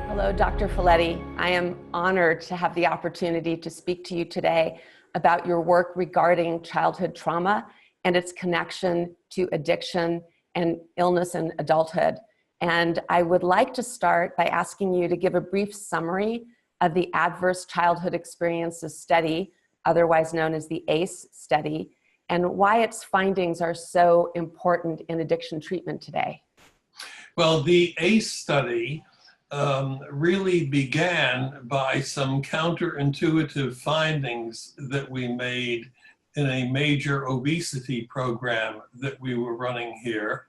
Hello, Dr. Felitti. I am honored to have the opportunity to speak to you today about your work regarding childhood trauma and its connection to addiction and illness in adulthood. And I would like to start by asking you to give a brief summary of the Adverse Childhood Experiences Study, otherwise known as the A.C.E. study, and why its findings are so important in addiction treatment today. Well, the A.C.E. study really began by some counterintuitive findings that we made in a major obesity program that we were running here.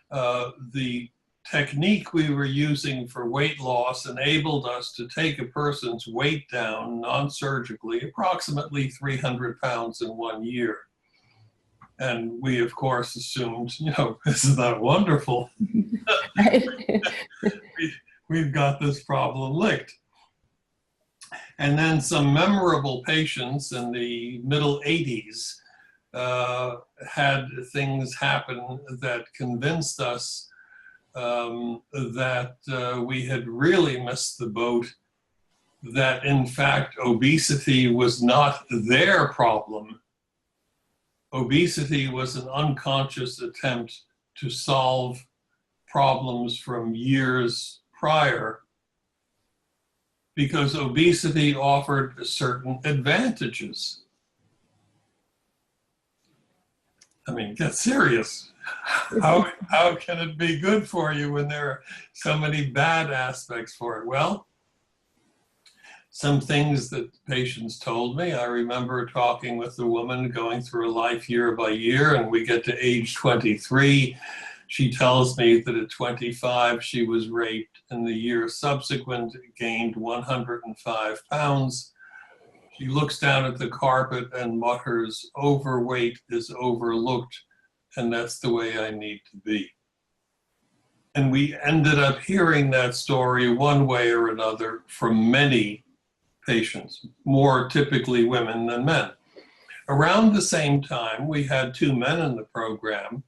The technique we were using for weight loss enabled us to take a person's weight down non-surgically, approximately 300 pounds in 1 year. And we, of course, assumed, isn't that wonderful? We've got this problem licked. And then some memorable patients in the middle 80s had things happen that convinced us that we had really missed the boat, that in fact obesity was not their problem. Obesity was an unconscious attempt to solve problems from years prior, because obesity offered certain advantages. I mean, get serious. How can it be good for you when there are so many bad aspects for it? Well, some things that patients told me, I remember talking with a woman going through a life year by year, and we get to age 23. She tells me that at 25, she was raped. In the year subsequent, gained 105 pounds. She looks down at the carpet and mutters, "Overweight is overlooked, and that's the way I need to be." And we ended up hearing that story one way or another from many patients, more typically women than men. Around the same time, we had two men in the program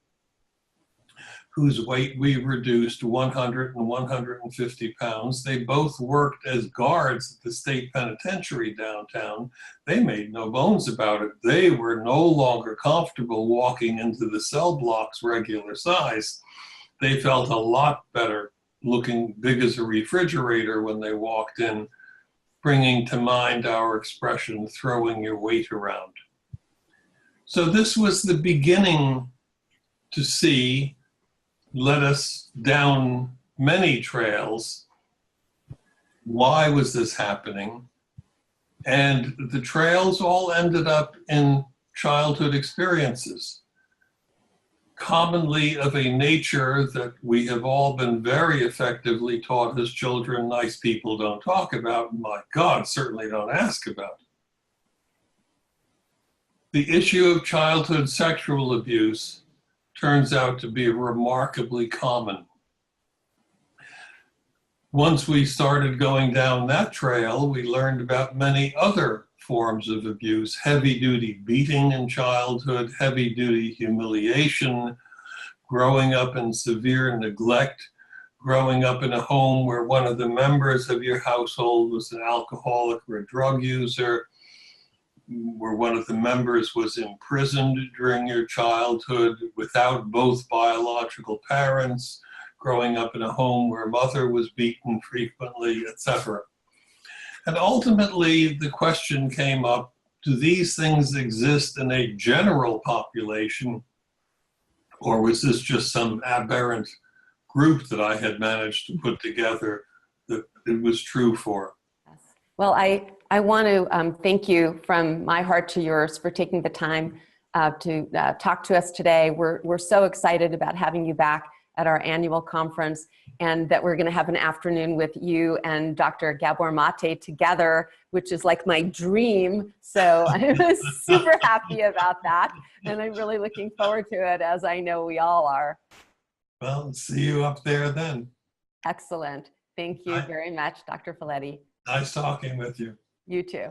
whose weight we reduced 100 and 150 pounds. They both worked as guards at the state penitentiary downtown. They made no bones about it. They were no longer comfortable walking into the cell blocks regular size. They felt a lot better looking big as a refrigerator when they walked in, bringing to mind our expression, throwing your weight around. So this was the beginning to see, led us down many trails. Why was this happening? And the trails all ended up in childhood experiences, commonly of a nature that we have all been very effectively taught as children, nice people don't talk about, and my God, certainly don't ask about. The issue of childhood sexual abuse turns out to be remarkably common. Once we started going down that trail, we learned about many other forms of abuse: heavy-duty beating in childhood, heavy-duty humiliation, growing up in severe neglect, growing up in a home where one of the members of your household was an alcoholic or a drug user, where one of the members was imprisoned during your childhood without both biological parents, growing up in a home where mother was beaten frequently, etc. And ultimately, the question came up, do these things exist in a general population, or was this just some aberrant group that I had managed to put together that it was true for? Well, I want to thank you from my heart to yours for taking the time to talk to us today. We're so excited about having you back at our annual conference, and that we're going to have an afternoon with you and Dr. Gabor Mate together, which is like my dream. So I'm super happy about that, and I'm really looking forward to it, as I know we all are. Well, see you up there then. Excellent. Thank you very much, Dr. Felitti. Nice talking with you. You too.